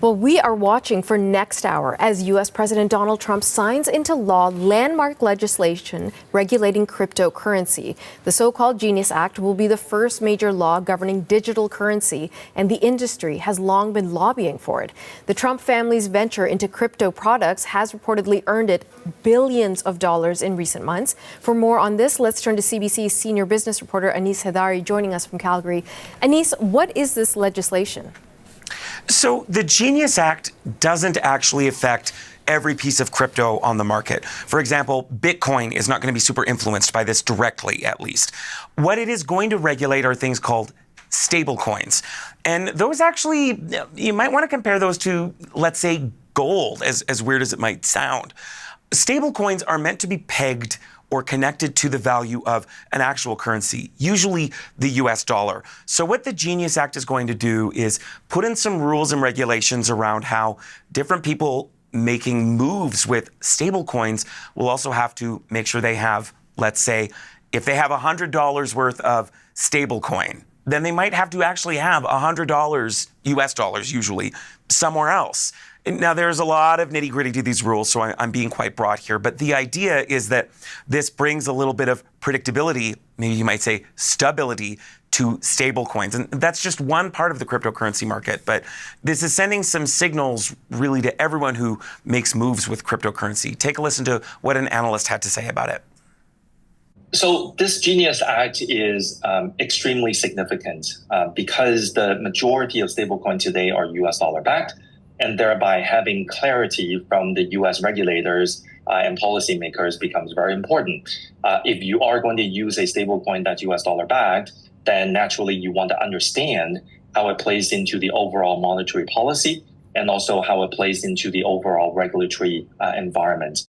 Well, we are watching for next hour as U.S. President Donald Trump signs into law landmark legislation regulating cryptocurrency. The so-called Genius Act will be the first major law governing digital currency, and the industry has long been lobbying for it. The Trump family's venture into crypto products has reportedly earned it billions of dollars in recent months. For more on this, let's turn to CBC's senior business reporter Anis Hedari joining us from Calgary. Anis, what is this legislation? So the Genius Act doesn't actually affect every piece of crypto on the market. For example, Bitcoin is not going to be super influenced by this directly, at least. What it is going to regulate are things called stablecoins. And those actually, you might want to compare those to, let's say, gold, as weird as it might sound. Stablecoins are meant to be pegged or connected to the value of an actual currency, usually the US dollar. So what the Genius Act is going to do is put in some rules and regulations around how different people making moves with stablecoins will also have to make sure they have, let's say, if they have $100 worth of stablecoin, then they might have to actually have $100 US dollars usually somewhere else. Now, there's a lot of nitty-gritty to these rules, so I'm being quite broad here. But the idea is that this brings a little bit of predictability, maybe you might say stability, to stablecoins. And that's just one part of the cryptocurrency market. But this is sending some signals really to everyone who makes moves with cryptocurrency. Take a listen to what an analyst had to say about it. So this Genius Act is extremely significant because the majority of stablecoins today are US dollar backed, and thereby having clarity from the US regulators and policymakers becomes very important. If you are going to use a stablecoin that's US dollar backed, then naturally you want to understand how it plays into the overall monetary policy and also how it plays into the overall regulatory environment.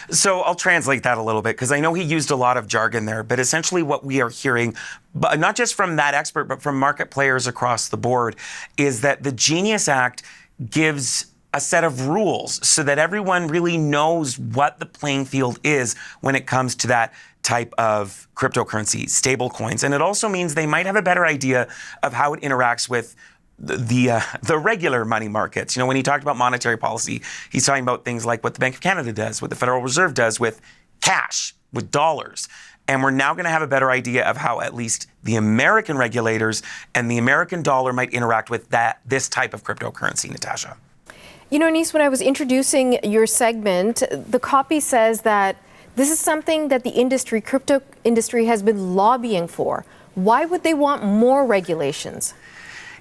So I'll translate that a little bit because I know he used a lot of jargon there, but essentially what we are hearing, but not just from that expert, but from market players across the board, is that the Genius Act gives a set of rules so that everyone really knows what the playing field is when it comes to that type of cryptocurrency, stablecoins. And it also means they might have a better idea of how it interacts with the regular money markets. You know, when he talked about monetary policy, he's talking about things like what the Bank of Canada does, what the Federal Reserve does with cash, with dollars. And we're now going to have a better idea of how at least the American regulators and the American dollar might interact with this type of cryptocurrency, Natasha. You know, Anis, when I was introducing your segment, the copy says that this is something that the crypto industry has been lobbying for. Why would they want more regulations?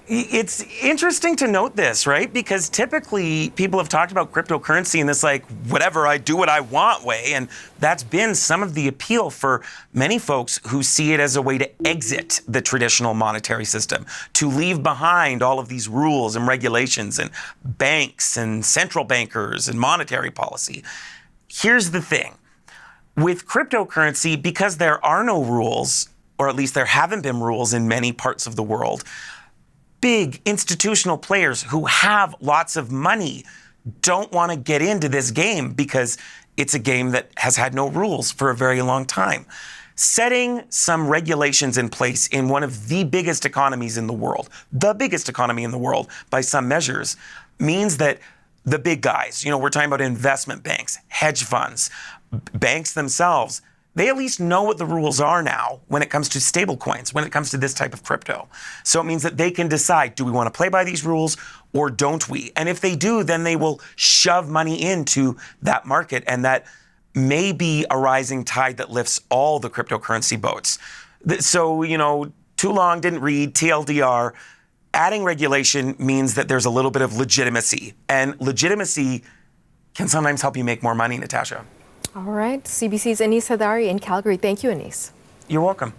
It's interesting to note this, right? Because typically people have talked about cryptocurrency in this like, whatever, I do what I want way. And that's been some of the appeal for many folks who see it as a way to exit the traditional monetary system, to leave behind all of these rules and regulations and banks and central bankers and monetary policy. Here's the thing. With cryptocurrency, because there are no rules, or at least there haven't been rules in many parts of the world, big institutional players who have lots of money don't want to get into this game because it's a game that has had no rules for a very long time. Setting some regulations in place in one of the biggest economies in the world, the biggest economy in the world by some measures, means that the big guys, you know, we're talking about investment banks, hedge funds, banks themselves, they at least know what the rules are now when it comes to stable coins, when it comes to this type of crypto. So it means that they can decide, do we want to play by these rules or don't we? And if they do, then they will shove money into that market, and that may be a rising tide that lifts all the cryptocurrency boats. So, you know, too long, didn't read, TLDR. Adding regulation means that there's a little bit of legitimacy, and legitimacy can sometimes help you make more money, Natasha. All right. CBC's Anis Hedari in Calgary. Thank you, Anis. You're welcome.